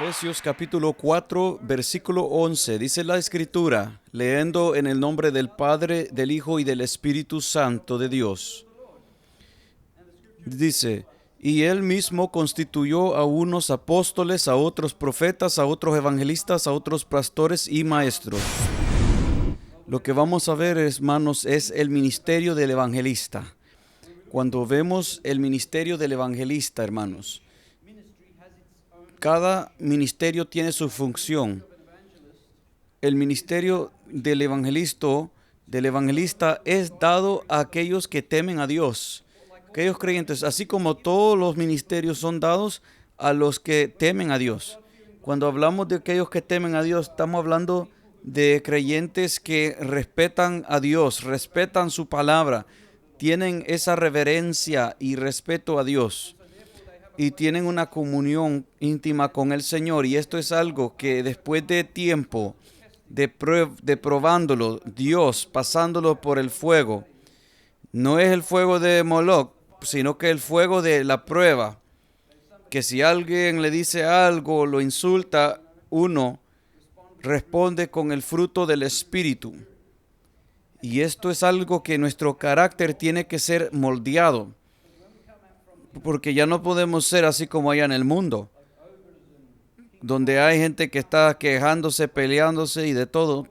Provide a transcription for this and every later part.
Efesios capítulo 4, versículo 11, dice la Escritura, leyendo en el nombre del Padre, del Hijo y del Espíritu Santo de Dios. Dice, y Él mismo constituyó a unos apóstoles, a otros profetas, a otros evangelistas, a otros pastores y maestros. Lo que vamos a ver, hermanos, es el ministerio del evangelista. Cuando vemos el ministerio del evangelista, hermanos, cada ministerio tiene su función. El ministerio del evangelista es dado a aquellos que temen a Dios, aquellos creyentes, así como todos los ministerios son dados a los que temen a Dios. Cuando hablamos de aquellos que temen a Dios, estamos hablando de creyentes que respetan a Dios, respetan su palabra, tienen esa reverencia y respeto a Dios. Y tienen una comunión íntima con el Señor. Y esto es algo que después de tiempo de probándolo, Dios pasándolo por el fuego, no es el fuego de Moloch, sino que el fuego de la prueba, que si alguien le dice algo, lo insulta, uno responde con el fruto del Espíritu. Y esto es algo que nuestro carácter tiene que ser moldeado. Porque ya no podemos ser así como allá en el mundo, donde hay gente que está quejándose, peleándose y de todo.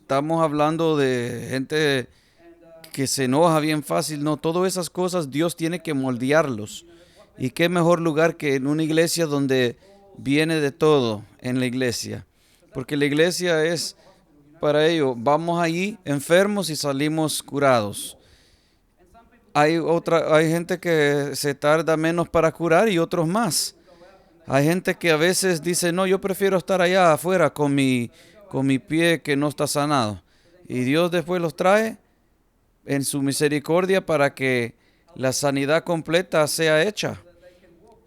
Estamos hablando de gente que se enoja bien fácil. No, todas esas cosas Dios tiene que moldearlos. Y qué mejor lugar que en una iglesia donde viene de todo en la iglesia. Porque la iglesia es para ello. Vamos allí enfermos y salimos curados. Hay gente que se tarda menos para curar y otros más. Hay gente que a veces dice, no, yo prefiero estar allá afuera con mi pie que no está sanado. Y Dios después los trae en su misericordia para que la sanidad completa sea hecha.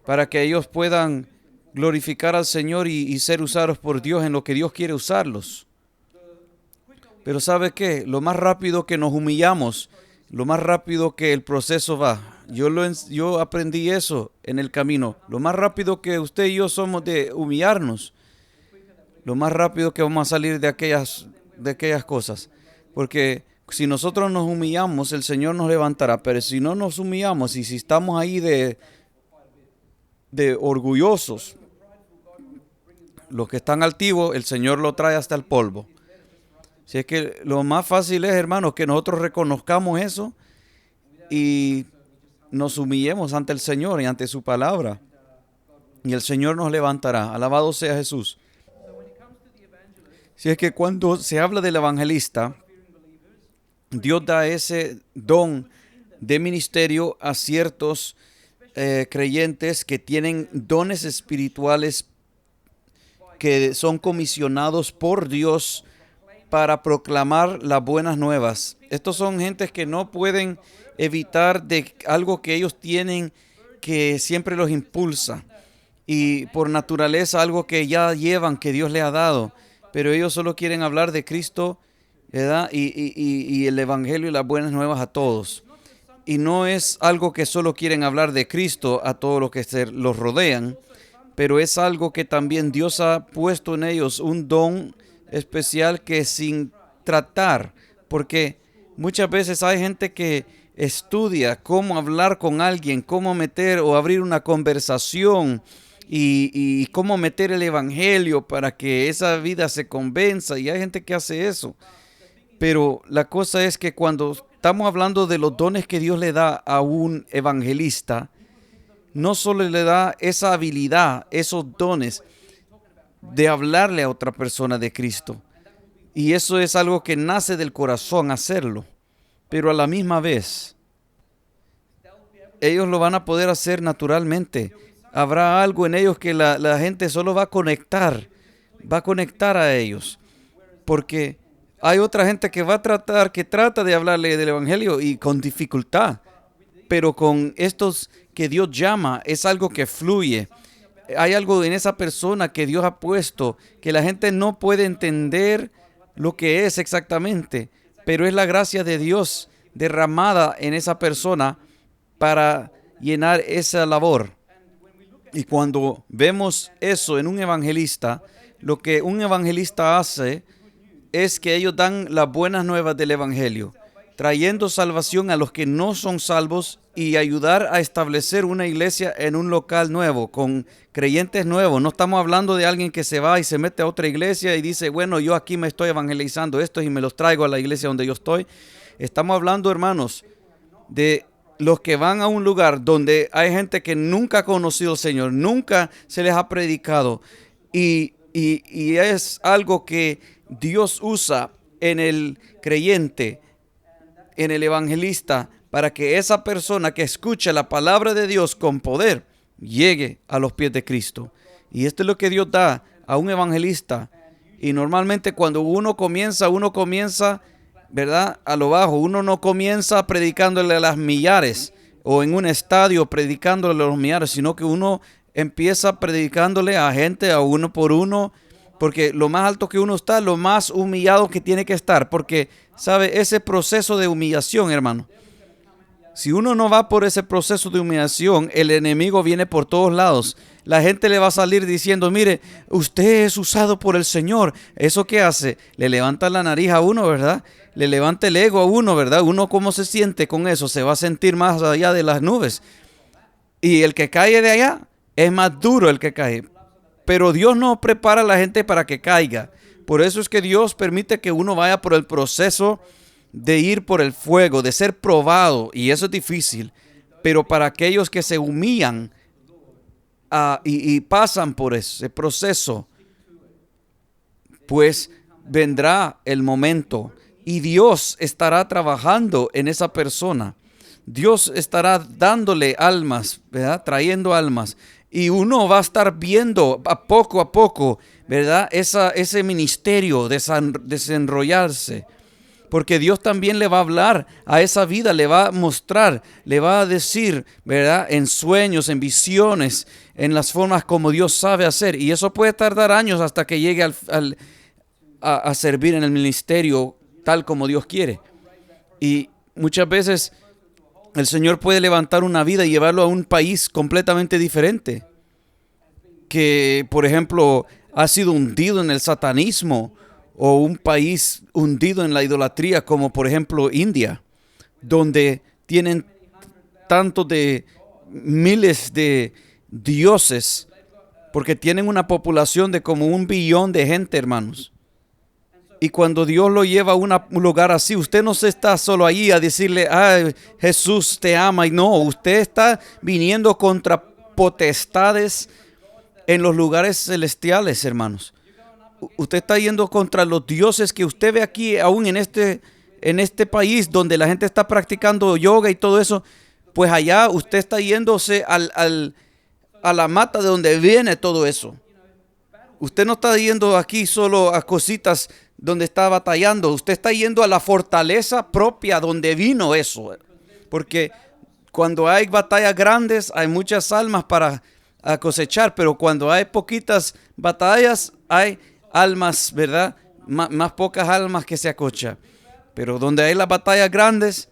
Para que ellos puedan glorificar al Señor y ser usados por Dios en lo que Dios quiere usarlos. Pero ¿sabe qué? Lo más rápido que nos humillamos, lo más rápido que el proceso va. Yo aprendí eso en el camino. Lo más rápido que usted y yo somos de humillarnos, lo más rápido que vamos a salir de aquellas cosas. Porque si nosotros nos humillamos, el Señor nos levantará. Pero si no nos humillamos y si estamos ahí de orgullosos, los que están altivos, el Señor lo trae hasta el polvo. Si es que lo más fácil es, hermanos, que nosotros reconozcamos eso y nos humillemos ante el Señor y ante su palabra. Y el Señor nos levantará. Alabado sea Jesús. Si es que cuando se habla del evangelista, Dios da ese don de ministerio a ciertos creyentes que tienen dones espirituales que son comisionados por Dios para proclamar las buenas nuevas. Estos son gentes que no pueden evitar de algo que ellos tienen que siempre los impulsa. Y por naturaleza algo que ya llevan, que Dios les ha dado. Pero ellos solo quieren hablar de Cristo, ¿verdad? Y el Evangelio y las buenas nuevas a todos. Y no es algo que solo quieren hablar de Cristo a todos los que los rodean, pero es algo que también Dios ha puesto en ellos un don especial que sin tratar, porque muchas veces hay gente que estudia cómo hablar con alguien, cómo meter o abrir una conversación y cómo meter el evangelio para que esa vida se convenza, y hay gente que hace eso. Pero la cosa es que cuando estamos hablando de los dones que Dios le da a un evangelista, no solo le da esa habilidad, esos dones de hablarle a otra persona de Cristo. Y eso es algo que nace del corazón hacerlo. Pero a la misma vez, ellos lo van a poder hacer naturalmente. Habrá algo en ellos que la gente solo va a conectar a ellos. Porque hay otra gente que trata de hablarle del evangelio y con dificultad. Pero con estos que Dios llama, es algo que fluye. Hay algo en esa persona que Dios ha puesto que la gente no puede entender lo que es exactamente, pero es la gracia de Dios derramada en esa persona para llenar esa labor. Y cuando vemos eso en un evangelista, lo que un evangelista hace es que ellos dan las buenas nuevas del evangelio, trayendo salvación a los que no son salvos y ayudar a establecer una iglesia en un local nuevo, con creyentes nuevos. No estamos hablando de alguien que se va y se mete a otra iglesia y dice, bueno, yo aquí me estoy evangelizando estos y me los traigo a la iglesia donde yo estoy. Estamos hablando, hermanos, de los que van a un lugar donde hay gente que nunca ha conocido al Señor, nunca se les ha predicado, y es algo que Dios usa en el creyente, en el evangelista, para que esa persona que escucha la palabra de Dios con poder llegue a los pies de Cristo. Y esto es lo que Dios da a un evangelista. Y normalmente cuando uno comienza, ¿verdad?, a lo bajo. Uno no comienza predicándole a las millares o en un estadio predicándole a los millares, sino que uno empieza predicándole a gente, a uno por uno, porque lo más alto que uno está, lo más humillado que tiene que estar, porque, ¿sabe? Ese proceso de humillación, hermano, si uno no va por ese proceso de humillación, el enemigo viene por todos lados. La gente le va a salir diciendo, mire, usted es usado por el Señor. ¿Eso qué hace? Le levanta la nariz a uno, ¿verdad? Le levanta el ego a uno, ¿verdad? Uno, ¿cómo se siente con eso? Se va a sentir más allá de las nubes. Y el que cae de allá es más duro el que cae. Pero Dios no prepara a la gente para que caiga. Por eso es que Dios permite que uno vaya por el proceso de ir por el fuego, de ser probado, y eso es difícil, pero para aquellos que se humillan y pasan por ese proceso, pues vendrá el momento y Dios estará trabajando en esa persona. Dios estará dándole almas, ¿verdad?, trayendo almas, y uno va a estar viendo a poco, ¿verdad?, ese ministerio desenrollarse. Porque Dios también le va a hablar a esa vida, le va a mostrar, le va a decir, ¿verdad?, en sueños, en visiones, en las formas como Dios sabe hacer. Y eso puede tardar años hasta que llegue a servir en el ministerio tal como Dios quiere. Y muchas veces el Señor puede levantar una vida y llevarlo a un país completamente diferente, que, por ejemplo, ha sido hundido en el satanismo, o un país hundido en la idolatría, como por ejemplo India, donde tienen tantos de miles de dioses, porque tienen una población de como 1 billón de gente, hermanos. Y cuando Dios lo lleva a un lugar así, usted no se está solo allí a decirle, Jesús te ama, y no, usted está viniendo contra potestades en los lugares celestiales, hermanos. Usted está yendo contra los dioses que usted ve aquí, aún en este país donde la gente está practicando yoga y todo eso. Pues allá usted está yéndose a la mata de donde viene todo eso. Usted no está yendo aquí solo a cositas donde está batallando. Usted está yendo a la fortaleza propia donde vino eso. Porque cuando hay batallas grandes, hay muchas almas para cosechar. Pero cuando hay poquitas batallas, hay almas, ¿verdad? Más pocas almas que se acocha. Pero donde hay las batallas grandes,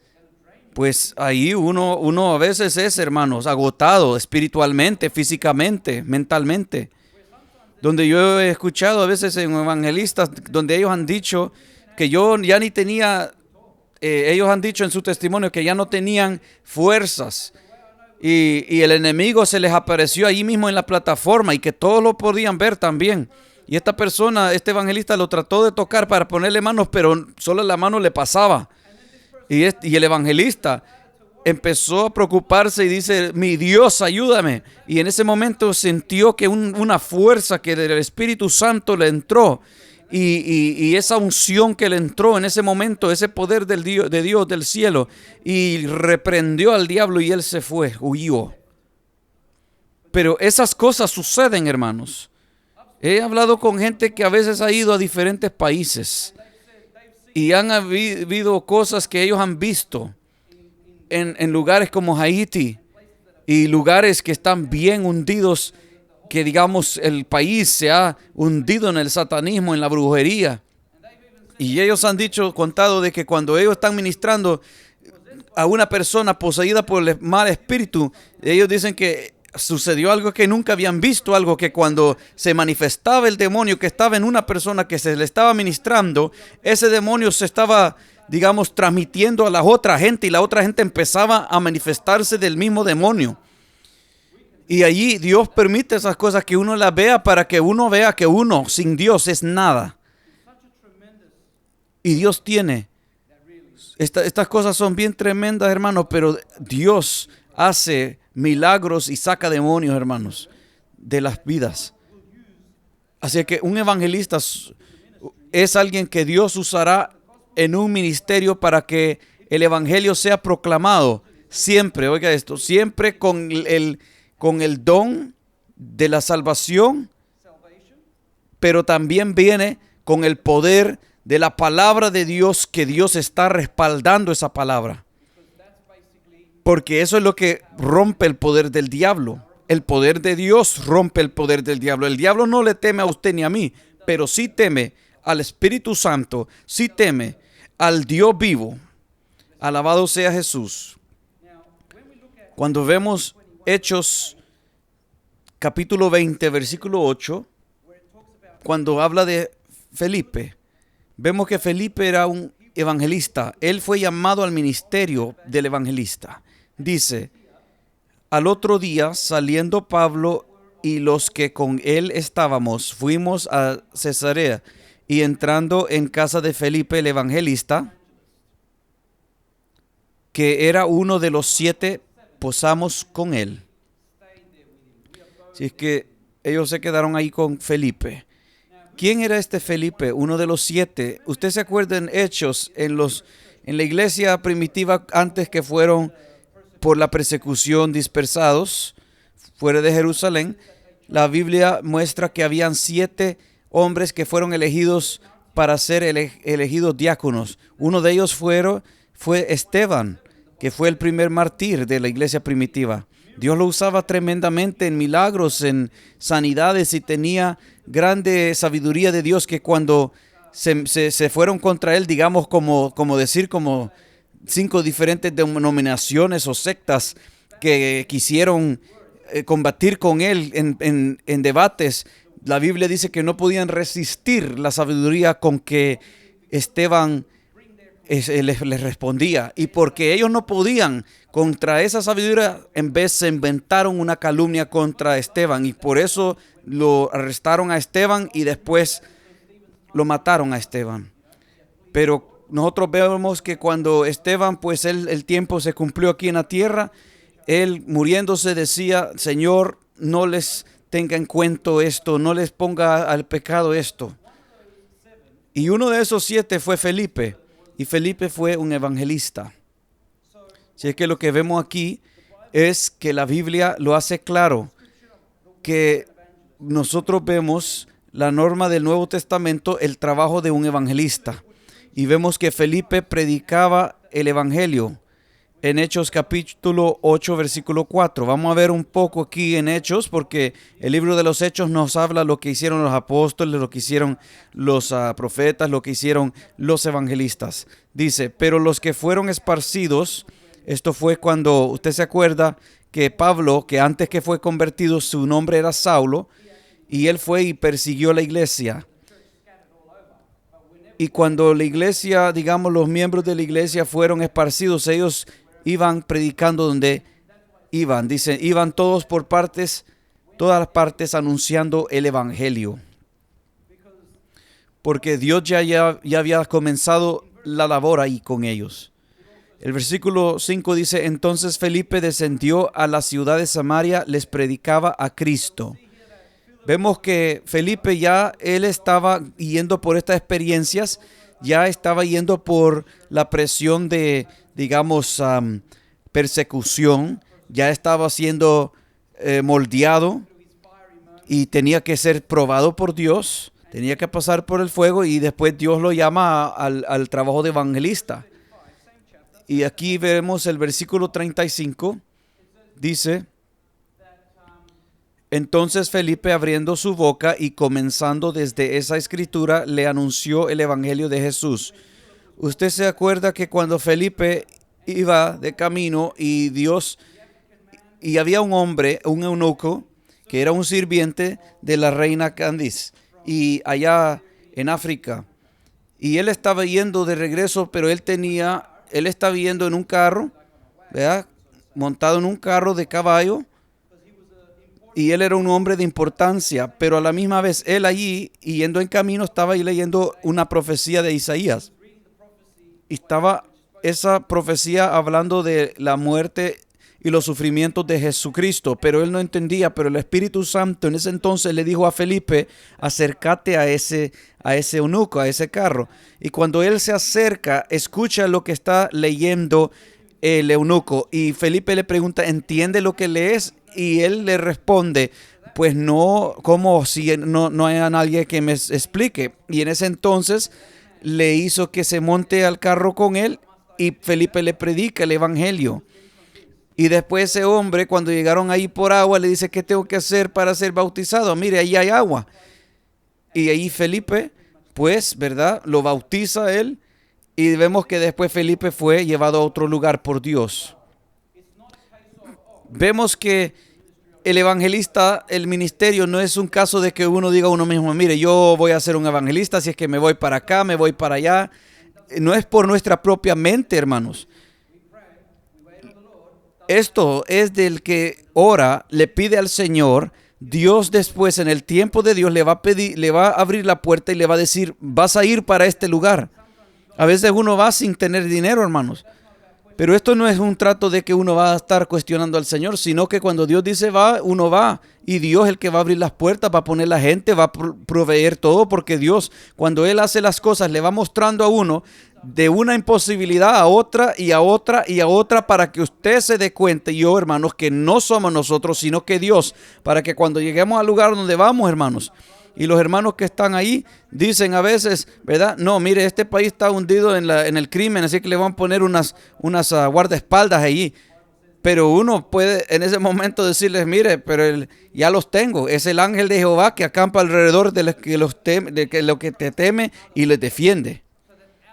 pues ahí uno a veces es, hermanos, agotado espiritualmente, físicamente, mentalmente. Donde yo he escuchado a veces en evangelistas, donde ellos han dicho que yo ya ni tenía, ellos han dicho en su testimonio que ya no tenían fuerzas. Y el enemigo se les apareció allí mismo en la plataforma y que todos lo podían ver también. Y esta persona, este evangelista, lo trató de tocar para ponerle manos, pero solo la mano le pasaba. Y el evangelista empezó a preocuparse y dice, mi Dios, ayúdame. Y en ese momento sintió que una fuerza que del Espíritu Santo le entró. Y esa unción que le entró en ese momento, ese poder de Dios del cielo. Y reprendió al diablo y él se fue, huyó. Pero esas cosas suceden, hermanos. He hablado con gente que a veces ha ido a diferentes países y han habido cosas que ellos han visto en lugares como Haití y lugares que están bien hundidos, que digamos el país se ha hundido en el satanismo, en la brujería. Y ellos han contado de que cuando ellos están ministrando a una persona poseída por el mal espíritu, ellos dicen que sucedió algo que nunca habían visto, algo que cuando se manifestaba el demonio que estaba en una persona que se le estaba ministrando, ese demonio se estaba, digamos, transmitiendo a la otra gente y la otra gente empezaba a manifestarse del mismo demonio. Y allí Dios permite esas cosas que uno las vea para que uno vea que uno sin Dios es nada. Y Dios tiene. Estas cosas son bien tremendas, hermanos, pero Dios hace milagros y saca demonios, hermanos, de las vidas. Así que un evangelista es alguien que Dios usará en un ministerio para que el evangelio sea proclamado. Siempre, oiga esto, siempre con el don de la salvación, pero también viene con el poder de la palabra de Dios, que Dios está respaldando esa palabra. Porque eso es lo que rompe el poder del diablo. El poder de Dios rompe el poder del diablo. El diablo no le teme a usted ni a mí, pero sí teme al Espíritu Santo, sí teme al Dios vivo. Alabado sea Jesús. Cuando vemos Hechos capítulo 20, versículo 8, cuando habla de Felipe, vemos que Felipe era un evangelista. Él fue llamado al ministerio del evangelista. Dice, al otro día, saliendo Pablo y los que con él estábamos, fuimos a Cesarea, y entrando en casa de Felipe el evangelista, que era uno de los 7, posamos con él. Así es que ellos se quedaron ahí con Felipe. ¿Quién era este Felipe? Uno de los 7. Usted se acuerda en Hechos, en la iglesia primitiva, antes que fueron por la persecución dispersados fuera de Jerusalén, la Biblia muestra que habían 7 hombres que fueron elegidos para ser elegidos diáconos. Uno de ellos fue Esteban, que fue el primer mártir de la iglesia primitiva. Dios lo usaba tremendamente en milagros, en sanidades, y tenía grande sabiduría de Dios, que cuando se fueron contra él, digamos, como 5 diferentes denominaciones o sectas que quisieron combatir con él en debates, la Biblia dice que no podían resistir la sabiduría con que Esteban les respondía. Y porque ellos no podían contra esa sabiduría, en vez se inventaron una calumnia contra Esteban, y por eso lo arrestaron a Esteban y después lo mataron a Esteban. Pero nosotros vemos que cuando Esteban, pues el tiempo se cumplió aquí en la tierra, él muriéndose decía, Señor, no les tenga en cuenta esto, no les ponga al pecado esto. Y uno de esos 7 fue Felipe, y Felipe fue un evangelista. Así es que lo que vemos aquí es que la Biblia lo hace claro, que nosotros vemos la norma del Nuevo Testamento, el trabajo de un evangelista. Y vemos que Felipe predicaba el evangelio en Hechos capítulo 8, versículo 4. Vamos a ver un poco aquí en Hechos, porque el libro de los Hechos nos habla lo que hicieron los apóstoles, lo que hicieron los profetas, lo que hicieron los evangelistas. Dice, pero los que fueron esparcidos, esto fue cuando, usted se acuerda que Pablo, que antes que fue convertido, su nombre era Saulo, y él fue y persiguió la iglesia. Y cuando la iglesia, digamos, los miembros de la iglesia fueron esparcidos, ellos iban predicando donde iban. Dice, iban todos por partes, todas las partes anunciando el evangelio. Porque Dios ya había comenzado la labor ahí con ellos. El versículo 5 dice, entonces Felipe descendió a la ciudad de Samaria, les predicaba a Cristo. Vemos que Felipe él estaba yendo por estas experiencias, ya estaba yendo por la presión de, digamos, persecución, ya estaba siendo moldeado y tenía que ser probado por Dios, tenía que pasar por el fuego, y después Dios lo llama al trabajo de evangelista. Y aquí vemos el versículo 35, dice, entonces Felipe, abriendo su boca y comenzando desde esa escritura, le anunció el evangelio de Jesús. Usted se acuerda que cuando Felipe iba de camino y Dios Y había un hombre, un eunuco, que era un sirviente de la reina Candice, y allá en África. Y él estaba yendo de regreso, pero él estaba yendo en un carro, ¿verdad? Montado en un carro de caballo, y él era un hombre de importancia, pero a la misma vez él allí, yendo en camino, estaba ahí leyendo una profecía de Isaías. Y estaba esa profecía hablando de la muerte y los sufrimientos de Jesucristo, pero él no entendía, pero el Espíritu Santo en ese entonces le dijo a Felipe, acércate a ese eunuco, a ese carro. Y cuando él se acerca, escucha lo que está leyendo el eunuco, y Felipe le pregunta, ¿entiende lo que lees? Y él le responde, pues no, como si no haya nadie que me explique. Y en ese entonces le hizo que se monte al carro con él, y Felipe le predica el evangelio. Y después ese hombre, cuando llegaron ahí por agua, le dice, ¿qué tengo que hacer para ser bautizado? Mire, ahí hay agua. Y ahí Felipe, pues, ¿verdad? Lo bautiza a él, y vemos que después Felipe fue llevado a otro lugar por Dios. Vemos que el evangelista, el ministerio, no es un caso de que uno diga a uno mismo, mire, yo voy a ser un evangelista, si es que me voy para acá, me voy para allá. No es por nuestra propia mente, hermanos. Esto es del que ora, le pide al Señor. Dios después, en el tiempo de Dios, le va a pedir, le va a abrir la puerta y le va a decir, vas a ir para este lugar. A veces uno va sin tener dinero, hermanos. Pero esto no es un trato de que uno va a estar cuestionando al Señor, sino que cuando Dios dice va, uno va. Y Dios es el que va a abrir las puertas, va a poner la gente, va a proveer todo, porque Dios, cuando Él hace las cosas, le va mostrando a uno de una imposibilidad a otra y a otra y a otra, para que usted se dé cuenta, y yo, hermanos, que no somos nosotros, sino que Dios, para que cuando lleguemos al lugar donde vamos, hermanos, y los hermanos que están ahí dicen a veces, ¿verdad? No, mire, este país está hundido en el crimen, así que le van a poner unas guardaespaldas allí. Pero uno puede en ese momento decirles, mire, pero ya los tengo. Es el ángel de Jehová que acampa alrededor de lo que te teme y les defiende.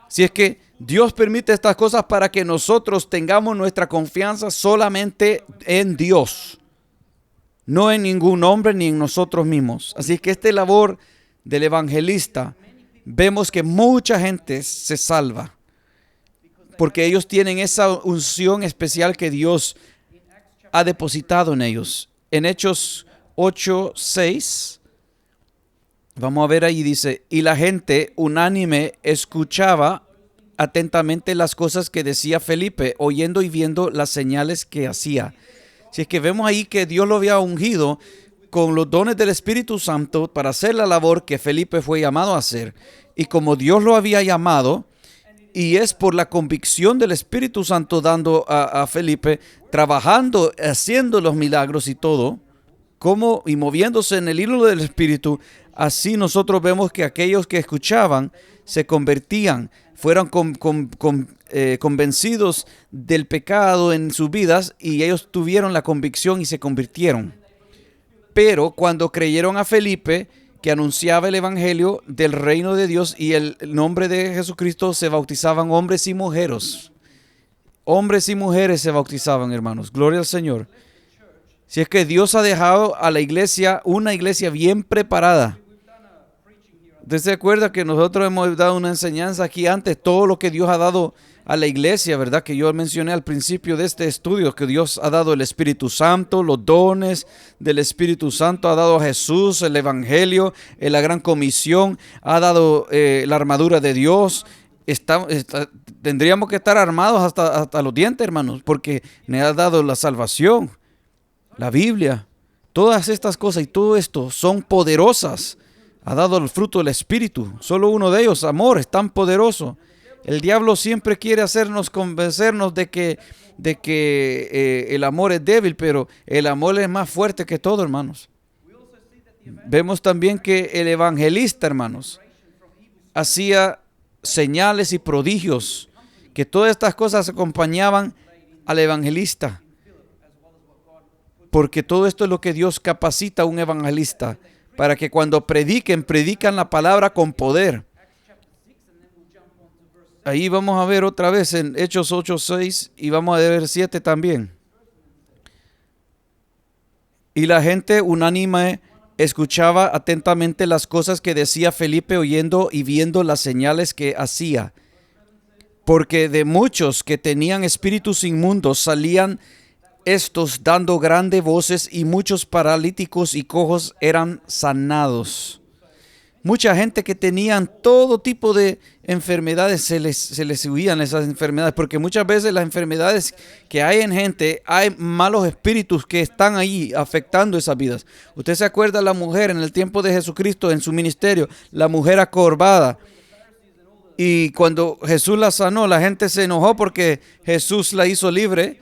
Si es que Dios permite estas cosas para que nosotros tengamos nuestra confianza solamente en Dios, no en ningún hombre ni en nosotros mismos. Así que esta labor del evangelista, vemos que mucha gente se salva porque ellos tienen esa unción especial que Dios ha depositado en ellos. En Hechos 8:6, vamos a ver ahí, dice, y la gente unánime escuchaba atentamente las cosas que decía Felipe, oyendo y viendo las señales que hacía. Si es que vemos ahí que Dios lo había ungido con los dones del Espíritu Santo para hacer la labor que Felipe fue llamado a hacer. Y como Dios lo había llamado, y es por la convicción del Espíritu Santo dando a Felipe, trabajando, haciendo los milagros y todo, como y moviéndose en el hilo del Espíritu, así nosotros vemos que aquellos que escuchaban se convertían, fueron convencidos del pecado en sus vidas, y ellos tuvieron la convicción y se convirtieron. Pero cuando creyeron a Felipe, que anunciaba el evangelio del reino de Dios y el nombre de Jesucristo, se bautizaban hombres y mujeres. Hombres y mujeres se bautizaban, hermanos. Gloria al Señor. Si es que Dios ha dejado a la iglesia, una iglesia bien preparada. ¿Usted se acuerda que nosotros hemos dado una enseñanza aquí antes? Todo lo que Dios ha dado a la iglesia, ¿verdad? Que yo mencioné al principio de este estudio, que Dios ha dado el Espíritu Santo, los dones del Espíritu Santo, ha dado a Jesús, el Evangelio, la gran comisión, ha dado la armadura de Dios. Tendríamos que estar armados hasta los dientes, hermanos, porque me ha dado la salvación, la Biblia, todas estas cosas y todo esto son poderosas. Ha dado el fruto del Espíritu, solo uno de ellos, amor, es tan poderoso. El diablo siempre quiere hacernos convencernos de que el amor es débil, pero el amor es más fuerte que todo, hermanos. Vemos también que el evangelista, hermanos, hacía señales y prodigios, que todas estas cosas acompañaban al evangelista, porque todo esto es lo que Dios capacita a un evangelista, para que cuando predican la palabra con poder. Ahí vamos a ver otra vez en Hechos 8:6 y vamos a ver 7 también. Y la gente unánime escuchaba atentamente las cosas que decía Felipe, oyendo y viendo las señales que hacía. Porque de muchos que tenían espíritus inmundos salían estos dando grandes voces, y muchos paralíticos y cojos eran sanados. Mucha gente que tenían todo tipo de enfermedades, se les huían esas enfermedades, porque muchas veces las enfermedades que hay en gente, hay malos espíritus que están ahí afectando esas vidas. Usted se acuerda de la mujer en el tiempo de Jesucristo, en su ministerio, la mujer acorvada. Y cuando Jesús la sanó, la gente se enojó porque Jesús la hizo libre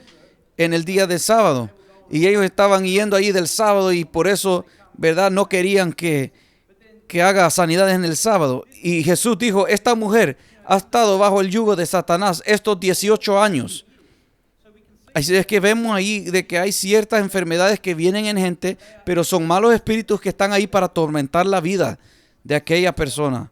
en el día del sábado. Y ellos estaban yendo ahí del sábado y por eso, ¿verdad?, no querían que haga sanidades en el sábado. Y Jesús dijo, esta mujer ha estado bajo el yugo de Satanás estos 18 años. Así es que vemos ahí de que hay ciertas enfermedades que vienen en gente, pero son malos espíritus que están ahí para atormentar la vida de aquella persona.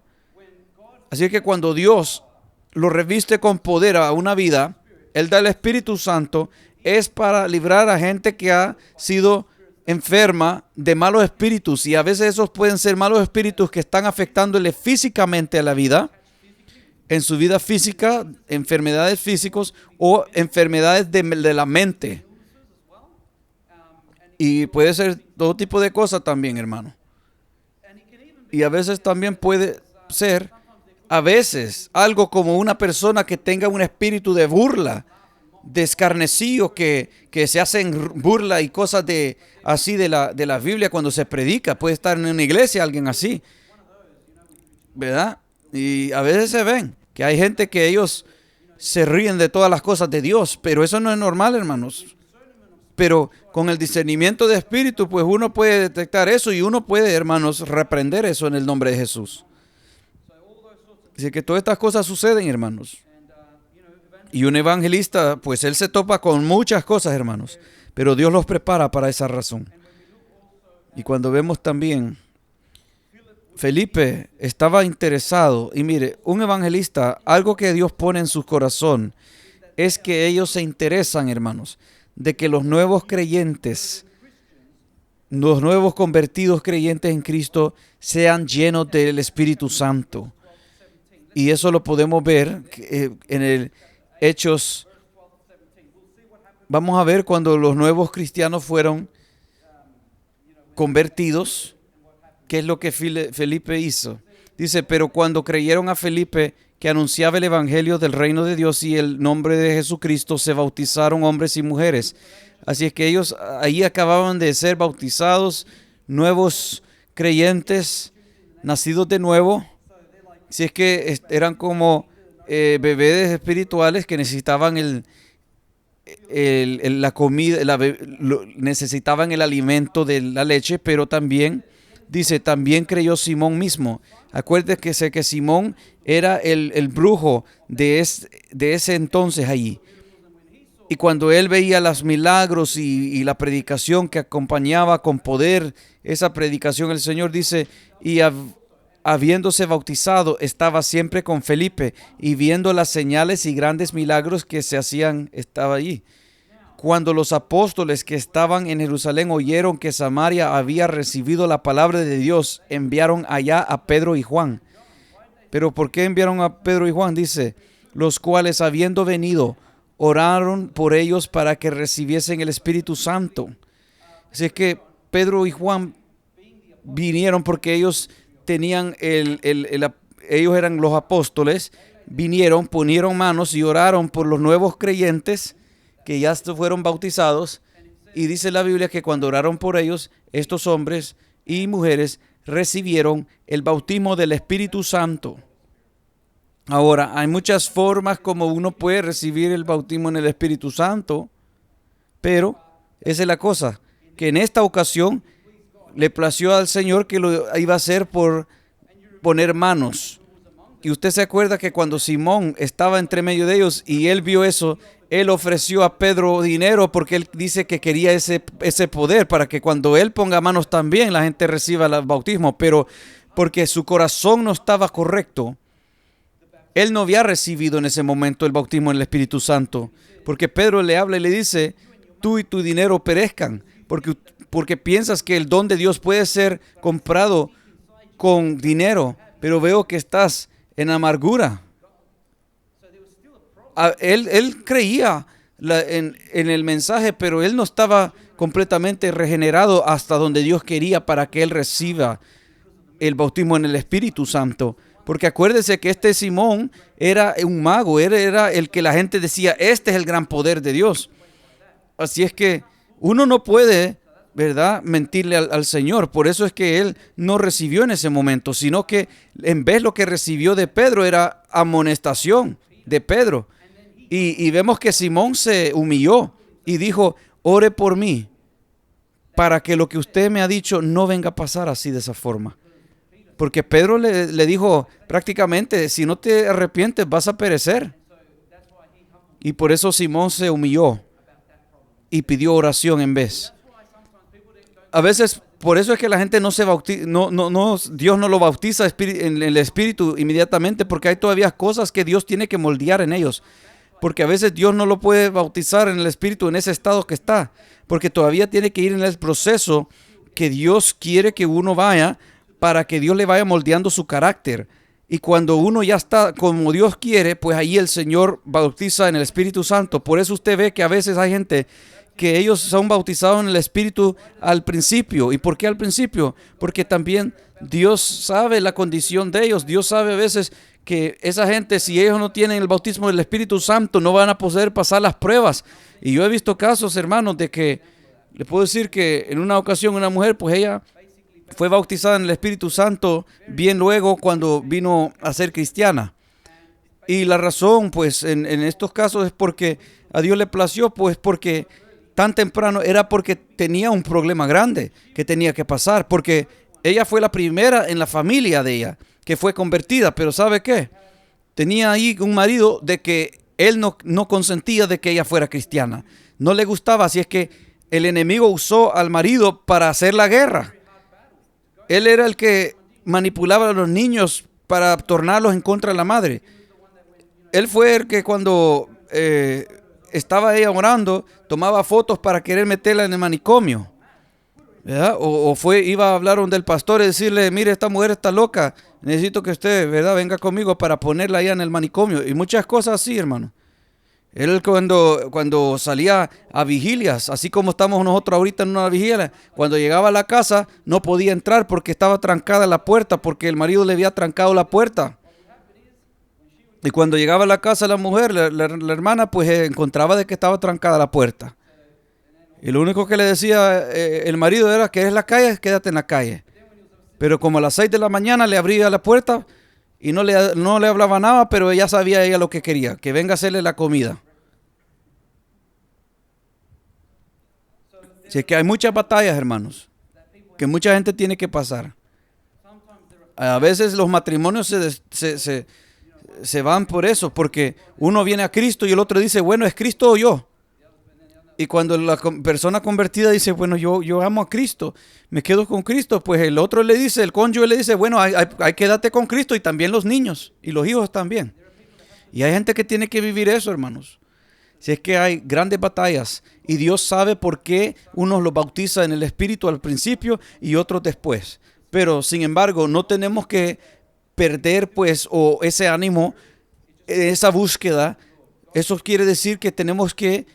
Así que cuando Dios lo reviste con poder a una vida, Él da el Espíritu Santo, es para librar a gente que ha sido enferma de malos espíritus, y a veces esos pueden ser malos espíritus que están afectándole físicamente a la vida, en su vida física, enfermedades físicas o enfermedades de la mente. Y puede ser todo tipo de cosas también, hermano. Y a veces también puede ser, a veces, algo como una persona que tenga un espíritu de burla, de escarnecillo, que se hacen burla y cosas así de la Biblia cuando se predica. Puede estar en una iglesia alguien así, ¿verdad? Y a veces se ven que hay gente que ellos se ríen de todas las cosas de Dios, pero eso no es normal, hermanos. Pero con el discernimiento de espíritu, pues uno puede detectar eso y uno puede, hermanos, reprender eso en el nombre de Jesús. Así que todas estas cosas suceden, hermanos. Y un evangelista, pues él se topa con muchas cosas, hermanos, pero Dios los prepara para esa razón. Y cuando vemos también, Felipe estaba interesado, y mire, un evangelista, algo que Dios pone en su corazón, es que ellos se interesan, hermanos, de que los nuevos creyentes, los nuevos convertidos creyentes en Cristo, sean llenos del Espíritu Santo. Y eso lo podemos ver en el Hechos. Vamos a ver cuando los nuevos cristianos fueron convertidos, qué es lo que Felipe hizo. Dice, pero cuando creyeron a Felipe, que anunciaba el evangelio del reino de Dios y el nombre de Jesucristo, se bautizaron hombres y mujeres. Así es que ellos ahí acababan de ser bautizados, nuevos creyentes, nacidos de nuevo. Así es que eran como bebés espirituales que necesitaban la comida, necesitaban el alimento de la leche, pero también, dice, también creyó Simón mismo. Acuérdese que Simón era el brujo de ese entonces allí. Y cuando él veía los milagros y la predicación que acompañaba con poder esa predicación, el Señor dice, y habiéndose bautizado, estaba siempre con Felipe, y viendo las señales y grandes milagros que se hacían, estaba allí. Cuando los apóstoles que estaban en Jerusalén oyeron que Samaria había recibido la palabra de Dios, enviaron allá a Pedro y Juan. Pero ¿por qué enviaron a Pedro y Juan? Dice, los cuales habiendo venido, oraron por ellos para que recibiesen el Espíritu Santo. Así es que Pedro y Juan vinieron porque ellos tenían ellos eran los apóstoles, vinieron, ponieron manos y oraron por los nuevos creyentes que ya fueron bautizados, y dice la Biblia que cuando oraron por ellos, estos hombres y mujeres recibieron el bautismo del Espíritu Santo. Ahora, hay muchas formas como uno puede recibir el bautismo en el Espíritu Santo, pero esa es la cosa, que en esta ocasión le plació al Señor que lo iba a hacer por poner manos. Y usted se acuerda que cuando Simón estaba entre medio de ellos y él vio eso, él ofreció a Pedro dinero porque él dice que quería ese poder para que cuando él ponga manos también la gente reciba el bautismo, pero porque su corazón no estaba correcto, él no había recibido en ese momento el bautismo en el Espíritu Santo, porque Pedro le habla y le dice, tú y tu dinero perezcan, porque porque piensas que el don de Dios puede ser comprado con dinero, pero veo que estás en amargura. Él creía en el mensaje, pero él no estaba completamente regenerado hasta donde Dios quería para que él reciba el bautismo en el Espíritu Santo. Porque acuérdese que este Simón era un mago, era el que la gente decía, este es el gran poder de Dios. Así es que uno no puede, ¿verdad?, mentirle al Señor. Por eso es que él no recibió en ese momento, sino que en vez lo que recibió de Pedro era amonestación de Pedro. Y vemos que Simón se humilló y dijo, ore por mí para que lo que usted me ha dicho no venga a pasar así de esa forma. Porque Pedro le dijo prácticamente, si no te arrepientes vas a perecer. Y por eso Simón se humilló y pidió oración en vez. A veces, por eso es que la gente no se bautiza, Dios no lo bautiza en el Espíritu inmediatamente, porque hay todavía cosas que Dios tiene que moldear en ellos. Porque a veces Dios no lo puede bautizar en el Espíritu en ese estado que está, porque todavía tiene que ir en el proceso que Dios quiere que uno vaya para que Dios le vaya moldeando su carácter. Y cuando uno ya está como Dios quiere, pues ahí el Señor bautiza en el Espíritu Santo. Por eso usted ve que a veces hay gente que ellos son bautizados en el Espíritu al principio. ¿Y por qué al principio? Porque también Dios sabe la condición de ellos. Dios sabe a veces que esa gente, si ellos no tienen el bautismo del Espíritu Santo, no van a poder pasar las pruebas. Y yo he visto casos, hermanos, de que, le puedo decir que en una ocasión una mujer, pues ella fue bautizada en el Espíritu Santo bien luego cuando vino a ser cristiana. Y la razón, pues, en estos casos es porque a Dios le plació, pues, porque tan temprano era porque tenía un problema grande que tenía que pasar, porque ella fue la primera en la familia de ella que fue convertida, pero ¿sabe qué? Tenía ahí un marido de que él no consentía de que ella fuera cristiana. No le gustaba, así es que el enemigo usó al marido para hacer la guerra. Él era el que manipulaba a los niños para tornarlos en contra de la madre. Él fue el que cuando estaba ella orando, tomaba fotos para querer meterla en el manicomio. ¿Verdad? Iba a hablar donde el pastor y decirle, mire, esta mujer está loca, necesito que usted, ¿verdad?, venga conmigo para ponerla allá en el manicomio. Y muchas cosas así, hermano. Él cuando salía a vigilias, así como estamos nosotros ahorita en una vigilia, cuando llegaba a la casa no podía entrar porque estaba trancada la puerta, porque el marido le había trancado la puerta. Y cuando llegaba a la casa la mujer, la hermana, pues encontraba de que estaba trancada la puerta. Y lo único que le decía el marido era que es la calle, quédate en la calle. Pero como a las 6 de la mañana le abría la puerta y no le hablaba nada, pero ella sabía ella lo que quería, que venga a hacerle la comida. Así que hay muchas batallas, hermanos, que mucha gente tiene que pasar. A veces los matrimonios se van por eso, porque uno viene a Cristo y el otro dice, bueno, ¿es Cristo o yo? Y cuando la persona convertida dice, bueno, yo amo a Cristo, me quedo con Cristo, pues el otro le dice, el cónyuge le dice, bueno, hay quédate con Cristo, y también los niños y los hijos también. Y hay gente que tiene que vivir eso, hermanos. Si es que hay grandes batallas y Dios sabe por qué unos los bautiza en el Espíritu al principio y otros después. Pero, sin embargo, no tenemos que perder, pues, o ese ánimo, esa búsqueda. Eso quiere decir que tenemos que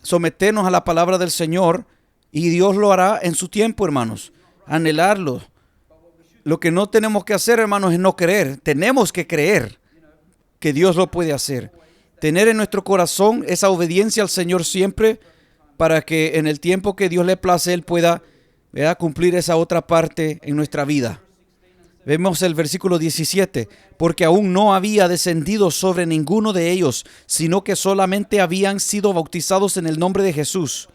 someternos a la palabra del Señor y Dios lo hará en su tiempo, hermanos. Anhelarlo. Lo que no tenemos que hacer, hermanos, es no creer. Tenemos que creer que Dios lo puede hacer. Tener en nuestro corazón esa obediencia al Señor siempre para que en el tiempo que Dios le place, Él pueda, ¿verdad?, cumplir esa otra parte en nuestra vida. Vemos el versículo 17, porque aún no había descendido sobre ninguno de ellos, sino que solamente habían sido bautizados en el nombre de Jesús.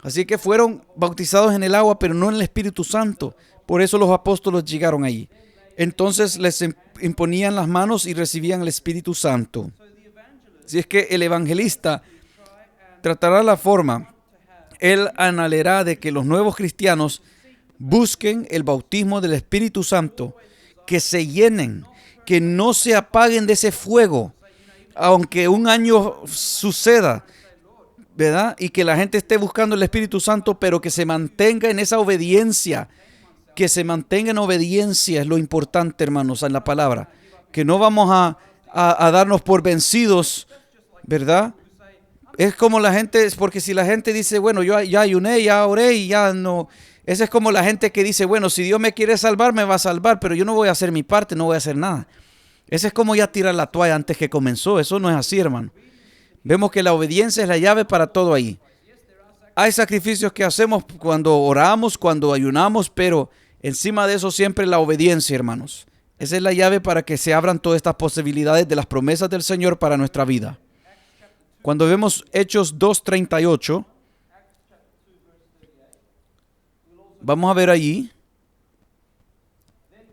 Así que fueron bautizados en el agua, pero no en el Espíritu Santo. Por eso los apóstoles llegaron allí. Entonces les imponían las manos y recibían el Espíritu Santo. Así es que el evangelista tratará la forma, él anhelará de que los nuevos cristianos busquen el bautismo del Espíritu Santo, que se llenen, que no se apaguen de ese fuego, aunque un año suceda. ¿verdad? Y que la gente esté buscando el Espíritu Santo, pero que se mantenga en esa obediencia. Que se mantenga en obediencia es lo importante, hermanos, en la palabra. Que no vamos a darnos por vencidos, ¿verdad? Es como la gente, porque si la gente dice, bueno, yo ya ayuné, ya oré y ya no. Esa es como la gente que dice, bueno, si Dios me quiere salvar, me va a salvar, pero yo no voy a hacer mi parte, no voy a hacer nada. Ese es como ya tirar la toalla antes que comenzó. Eso no es así, hermano. Vemos que la obediencia es la llave para todo ahí. Hay sacrificios que hacemos cuando oramos, cuando ayunamos, pero encima de eso siempre la obediencia, hermanos. Esa es la llave para que se abran todas estas posibilidades de las promesas del Señor para nuestra vida. Cuando vemos Hechos 2:38, vamos a ver allí.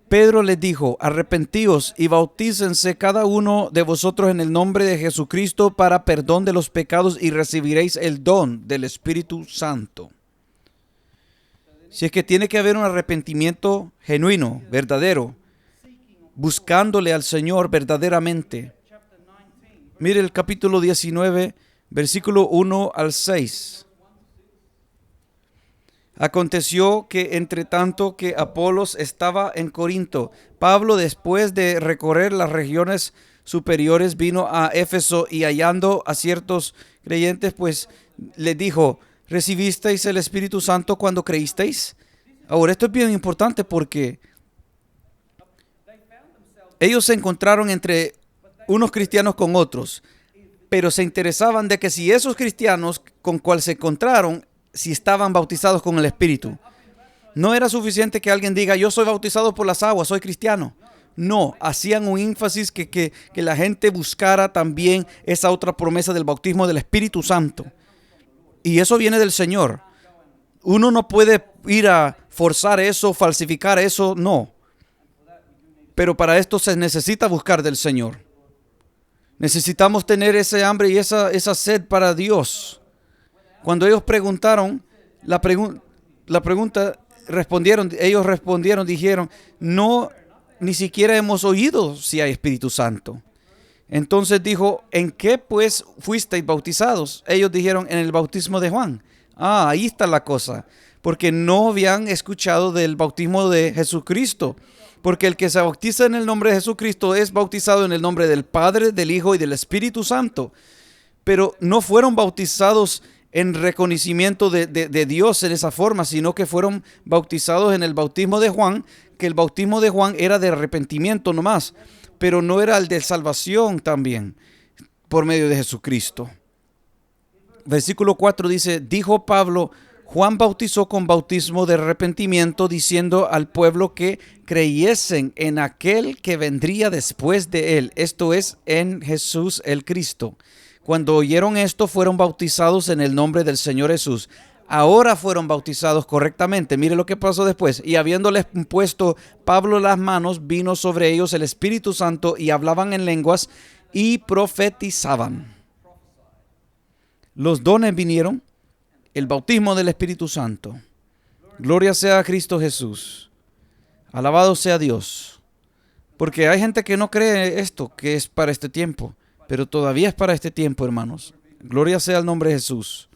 Pedro les dijo, arrepentíos y bautícense cada uno de vosotros en el nombre de Jesucristo para perdón de los pecados y recibiréis el don del Espíritu Santo. Si es que tiene que haber un arrepentimiento genuino, verdadero, buscándole al Señor verdaderamente. Mire el capítulo 19, versículo 1 al 6. Aconteció que entre tanto que Apolos estaba en Corinto, Pablo, después de recorrer las regiones superiores, vino a Éfeso y hallando a ciertos creyentes, pues les dijo, ¿recibisteis el Espíritu Santo cuando creísteis? Ahora, esto es bien importante porque ellos se encontraron entre unos cristianos con otros, pero se interesaban de que si esos cristianos con cual se encontraron, si estaban bautizados con el Espíritu. No era suficiente que alguien diga, yo soy bautizado por las aguas, soy cristiano. No, hacían un énfasis que la gente buscara también esa otra promesa del bautismo del Espíritu Santo. Y eso viene del Señor. Uno no puede ir a forzar eso, falsificar eso, no. Pero para esto se necesita buscar del Señor. Necesitamos tener ese hambre y esa sed para Dios. Cuando ellos preguntaron, la pregunta ellos respondieron, dijeron, no, ni siquiera hemos oído si hay Espíritu Santo. Entonces dijo, ¿en qué pues fuisteis bautizados? Ellos dijeron, en el bautismo de Juan. Ah, ahí está la cosa. Porque no habían escuchado del bautismo de Jesucristo. Porque el que se bautiza en el nombre de Jesucristo es bautizado en el nombre del Padre, del Hijo y del Espíritu Santo. Pero no fueron bautizados en reconocimiento de Dios en esa forma, sino que fueron bautizados en el bautismo de Juan, que el bautismo de Juan era de arrepentimiento nomás, pero no era el de salvación también, por medio de Jesucristo. Versículo 4 dice, dijo Pablo, Juan bautizó con bautismo de arrepentimiento, diciendo al pueblo que creyesen en aquel que vendría después de él, esto es, en Jesús el Cristo. Cuando oyeron esto, fueron bautizados en el nombre del Señor Jesús. Ahora fueron bautizados correctamente. Mire lo que pasó después. Y habiéndoles puesto Pablo las manos, vino sobre ellos el Espíritu Santo y hablaban en lenguas y profetizaban. Los dones vinieron, el bautismo del Espíritu Santo. Gloria sea a Cristo Jesús. Alabado sea Dios. Porque hay gente que no cree esto, que es para este tiempo. Pero todavía es para este tiempo, hermanos. Gloria sea el nombre de Jesús.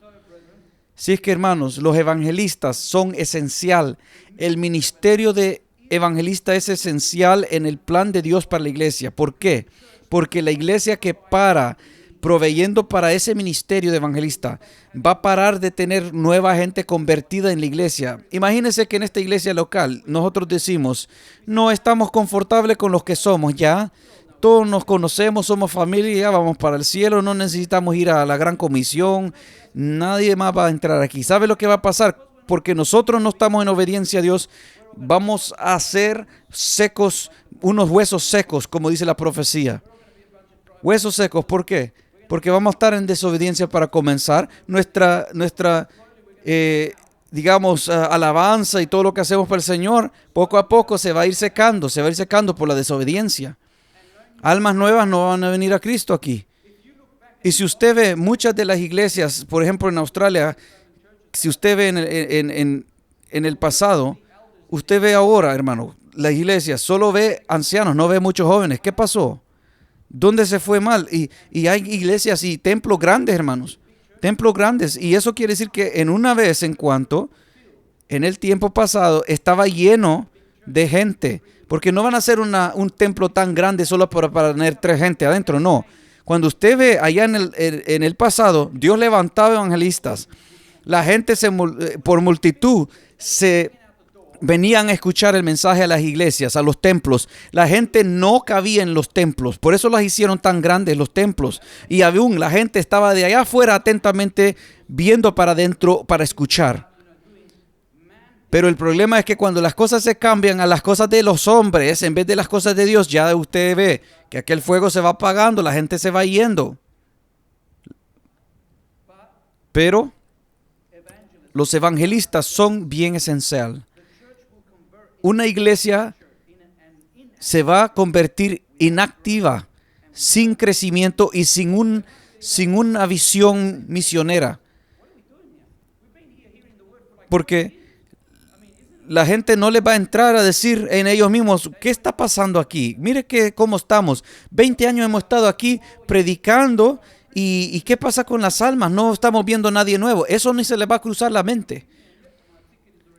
Si es que, hermanos, los evangelistas son esencial. El ministerio de evangelista es esencial en el plan de Dios para la iglesia. ¿Por qué? Porque la iglesia que proveyendo para ese ministerio de evangelista, va a parar de tener nueva gente convertida en la iglesia. Imagínense que en esta iglesia local nosotros decimos, no estamos confortables con los que somos ya. Todos nos conocemos, somos familia, ya vamos para el cielo, no necesitamos ir a la gran comisión, nadie más va a entrar aquí. ¿Sabe lo que va a pasar? Porque nosotros no estamos en obediencia a Dios, vamos a ser secos, unos huesos secos, como dice la profecía. Huesos secos, ¿por qué? Porque vamos a estar en desobediencia para comenzar. Nuestra alabanza y todo lo que hacemos para el Señor, poco a poco se va a ir secando por la desobediencia. Almas nuevas no van a venir a Cristo aquí. Y si usted ve muchas de las iglesias, por ejemplo en Australia, si usted ve en el pasado, usted ve ahora, hermano, las iglesias solo ve ancianos, no ve muchos jóvenes. ¿Qué pasó? ¿Dónde se fue mal? Y hay iglesias y templos grandes, hermanos, Templos grandes. Y eso quiere decir que en una vez en cuanto, en el tiempo pasado, estaba lleno de gente. Porque no van a hacer un templo tan grande solo para tener 3 gente adentro, no. Cuando usted ve allá en el pasado, Dios levantaba evangelistas. La gente por multitud se venían a escuchar el mensaje a las iglesias, a los templos. La gente no cabía en los templos. Por eso las hicieron tan grandes los templos. Y aún la gente estaba de allá afuera atentamente viendo para adentro para escuchar. Pero el problema es que cuando las cosas se cambian a las cosas de los hombres en vez de las cosas de Dios, ya usted ve que aquel fuego se va apagando, la gente se va yendo. Pero los evangelistas son bien esencial. Una iglesia se va a convertir inactiva, sin crecimiento y sin una visión misionera. Porque la gente no les va a entrar a decir en ellos mismos, ¿qué está pasando aquí? Mire cómo estamos. 20 años hemos estado aquí predicando y ¿qué pasa con las almas? No estamos viendo a nadie nuevo. Eso ni se les va a cruzar la mente.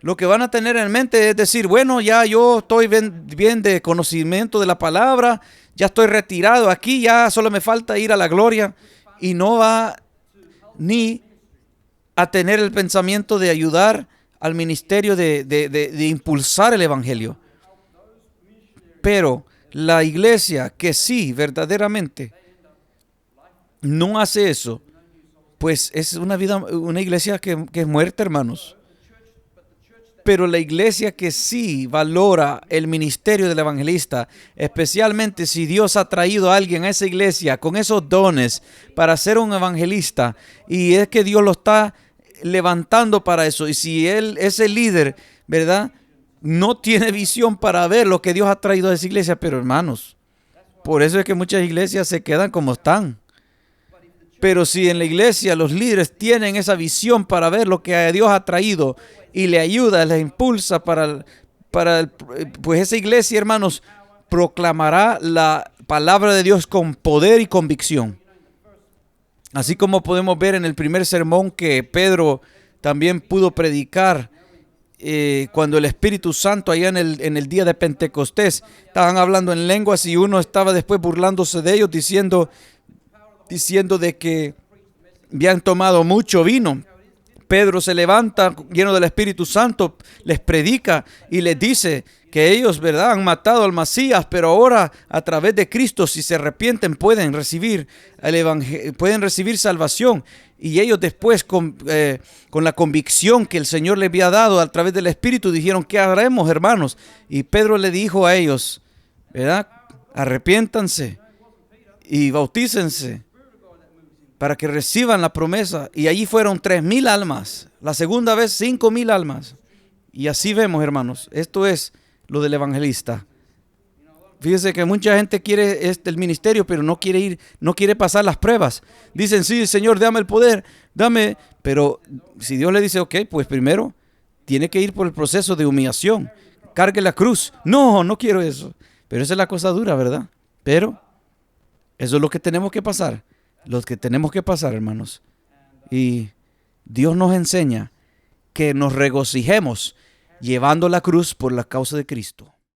Lo que van a tener en mente es decir, bueno, ya yo estoy bien de conocimiento de la palabra, ya estoy retirado aquí, ya solo me falta ir a la gloria. Y no va ni a tener el pensamiento de ayudar al ministerio de impulsar el evangelio. Pero la iglesia que sí, verdaderamente, no hace eso, pues es una iglesia que es muerta, hermanos. Pero la iglesia que sí valora el ministerio del evangelista, especialmente si Dios ha traído a alguien a esa iglesia con esos dones para ser un evangelista, y es que Dios lo está levantando para eso, y si ese líder, ¿verdad?, no tiene visión para ver lo que Dios ha traído a esa iglesia, pero hermanos, por eso es que muchas iglesias se quedan como están. Pero si en la iglesia los líderes tienen esa visión para ver lo que Dios ha traído y le ayuda, les impulsa pues esa iglesia, hermanos, proclamará la palabra de Dios con poder y convicción. Así como podemos ver en el primer sermón que Pedro también pudo predicar cuando el Espíritu Santo allá en el día de Pentecostés estaban hablando en lenguas y uno estaba después burlándose de ellos diciendo de que habían tomado mucho vino. Pedro se levanta lleno del Espíritu Santo, les predica y les dice que ellos, ¿verdad?, han matado al Mesías, pero ahora a través de Cristo, si se arrepienten, pueden recibir el evangelio, pueden recibir salvación. Y ellos después, con la convicción que el Señor les había dado a través del Espíritu, dijeron, ¿qué haremos, hermanos? Y Pedro le dijo a ellos, ¿verdad?, arrepiéntanse y bautícense para que reciban la promesa. Y allí fueron 3,000 almas. La segunda vez 5,000 almas. Y así vemos, hermanos. Esto es lo del evangelista. Fíjese que mucha gente quiere el ministerio, pero no quiere pasar las pruebas. Dicen, sí, Señor, dame el poder, dame. Pero si Dios le dice, ok, pues primero tiene que ir por el proceso de humillación. Cargue la cruz. No quiero eso. Pero esa es la cosa dura, ¿verdad? Pero eso es lo que tenemos que pasar. Los que tenemos que pasar, hermanos. Y Dios nos enseña que nos regocijemos llevando la cruz por la causa de Cristo.